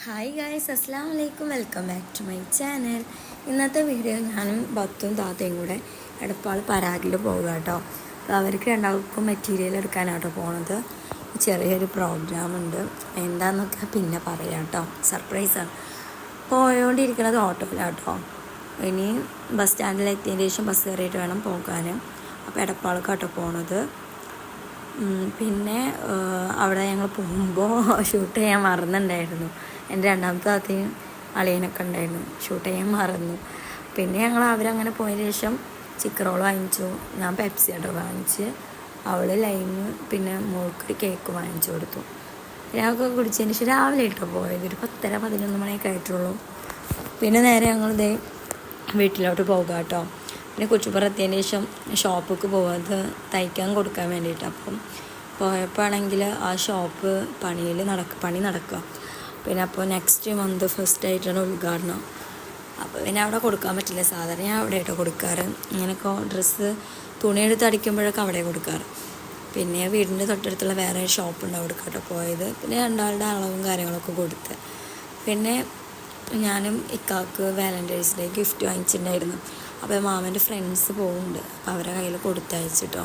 Hi guys, അസ്സാം വലൈക്കും. Welcome back to my channel. ഇന്നത്തെ വീഡിയോ ഞാനും ഭത്തും താത്തയും കൂടെ എടപ്പാൾ പരാഗിൽ പോകുക കേട്ടോ. അപ്പോൾ അവർക്ക് രണ്ടാൾക്കും മെറ്റീരിയൽ എടുക്കാനാട്ടോ പോണത്. ചെറിയൊരു പ്രോഗ്രാം ഉണ്ട്, എന്താണെന്നൊക്കെ പിന്നെ പറയാം കേട്ടോ. സർപ്രൈസാണ്. പോയോണ്ടിരിക്കുന്നത് ഓട്ടോയിലാട്ടോ. ഇനി ബസ് സ്റ്റാൻഡിലെത്തിയതിന് ശേഷം ബസ് കയറിയിട്ട് വേണം പോകാൻ. അപ്പോൾ എടപ്പാൾക്കാട്ടോ പോണത്. പിന്നെ അവിടെ ഞങ്ങൾ പോകുമ്പോൾ ഷൂട്ട് ചെയ്യാൻ മറന്നുണ്ടായിരുന്നു. എൻ്റെ രണ്ടാമത്തെ താത്തയും അളിയനൊക്കെ ഉണ്ടായിരുന്നു, ഷൂട്ട് ചെയ്യാൻ മറന്നു. പിന്നെ ഞങ്ങൾ അവരങ്ങനെ പോയതിന് ശേഷം ചിക്കൻ റോൾ വാങ്ങിച്ചു. ഞാൻ പെപ്സി കേട്ടോ വാങ്ങിച്ച്, അവൾ ലൈമ്, പിന്നെ മോൾക്കൊരു കേക്ക് വാങ്ങിച്ചു കൊടുത്തു. രാവിലെ കുടിച്ചതിന് ശേഷം രാവിലെ ഇട്ടോ പോയത്, ഒരു 10-11 മണിയൊക്കെ ആയിട്ടുള്ളൂ. പിന്നെ നേരെ ഞങ്ങളിതേ വീട്ടിലോട്ട് പോകുക കേട്ടോ. പിന്നെ കുച്ചിപ്പുറത്തതിന് ശേഷം ഷോപ്പിലേക്ക് പോകുന്നത് തയ്ക്കാൻ കൊടുക്കാൻ വേണ്ടിയിട്ട്. അപ്പം പോയപ്പോൾ ആണെങ്കിൽ ആ ഷോപ്പ് പണി നടക്കുക. പിന്നെ അപ്പോൾ നെക്സ്റ്റ് മന്ത് ഫസ്റ്റ് ആയിട്ടാണ് ഉദ്ഘാടനം. അപ്പോൾ പിന്നെ അവിടെ കൊടുക്കാൻ പറ്റില്ല. സാധാരണ ഞാൻ അവിടെ ആയിട്ടോ കൊടുക്കാറ്. ഇങ്ങനെയൊക്കെ ഡ്രസ്സ് തുണിയെടുത്ത് അടിക്കുമ്പോഴൊക്കെ അവിടെ കൊടുക്കാറ്. പിന്നെ വീടിൻ്റെ തൊട്ടടുത്തുള്ള വേറെ ഷോപ്പുണ്ട്, അവിടെ കേട്ടോ പോയത്. പിന്നെ രണ്ടാളുടെ അളവും കാര്യങ്ങളൊക്കെ കൊടുത്ത്. പിന്നെ ഞാനും ഇക്കാക്ക് വാലൻറ്റൈൻസ് ഡേ ഗിഫ്റ്റ് വാങ്ങിച്ചിട്ടുണ്ടായിരുന്നു. അപ്പോൾ മാമൻ്റെ ഫ്രണ്ട്സ് പോകുന്നുണ്ട്, അപ്പോൾ അവരുടെ കയ്യിൽ കൊടുത്തയച്ചിട്ടോ.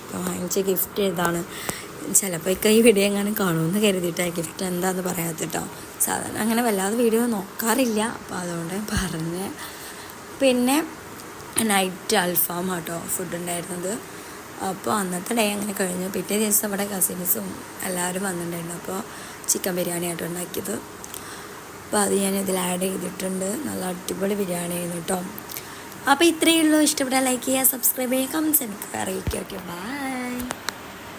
അപ്പോൾ വാങ്ങിച്ച ഗിഫ്റ്റ് ഏതാണ്, ചിലപ്പോൾ ഈ വീഡിയോ എങ്ങനെ കാണുമെന്ന് കരുതിയിട്ടാണ് ഗിഫ്റ്റ് എന്താണെന്ന് പറയാത്തിട്ടോ. സാധാരണ അങ്ങനെ വല്ലാതെ വീഡിയോ നോക്കാറില്ല, അപ്പോൾ അതുകൊണ്ട് പറഞ്ഞ്. പിന്നെ നൈറ്റ് അൽഫാം കേട്ടോ ഫുഡ് ഉണ്ടായിരുന്നത്. അപ്പോൾ അന്നത്തെ ഡേ അങ്ങനെ കഴിഞ്ഞു. പിറ്റേ ദിവസം ഇവിടെ കസിൻസും എല്ലാവരും വന്നിട്ടുണ്ടായിരുന്നു. അപ്പോൾ ചിക്കൻ ബിരിയാണി ആയിട്ട് ഉണ്ടാക്കിയത്. അപ്പോൾ അത് ഞാൻ ഇതിൽ ആഡ് ചെയ്തിട്ടുണ്ട്. നല്ല അടിപൊളി ബിരിയാണി ആയിരുന്നു കേട്ടോ. അപ്പോൾ ഇത്രയേ ഉള്ളൂ. ഇഷ്ടപ്പെട്ടാൽ ലൈക്ക് ചെയ്യുക, സബ്സ്ക്രൈബ് ചെയ്യുക, കമൻസ് എനിക്ക് അറിയിക്കുക. Okay, by.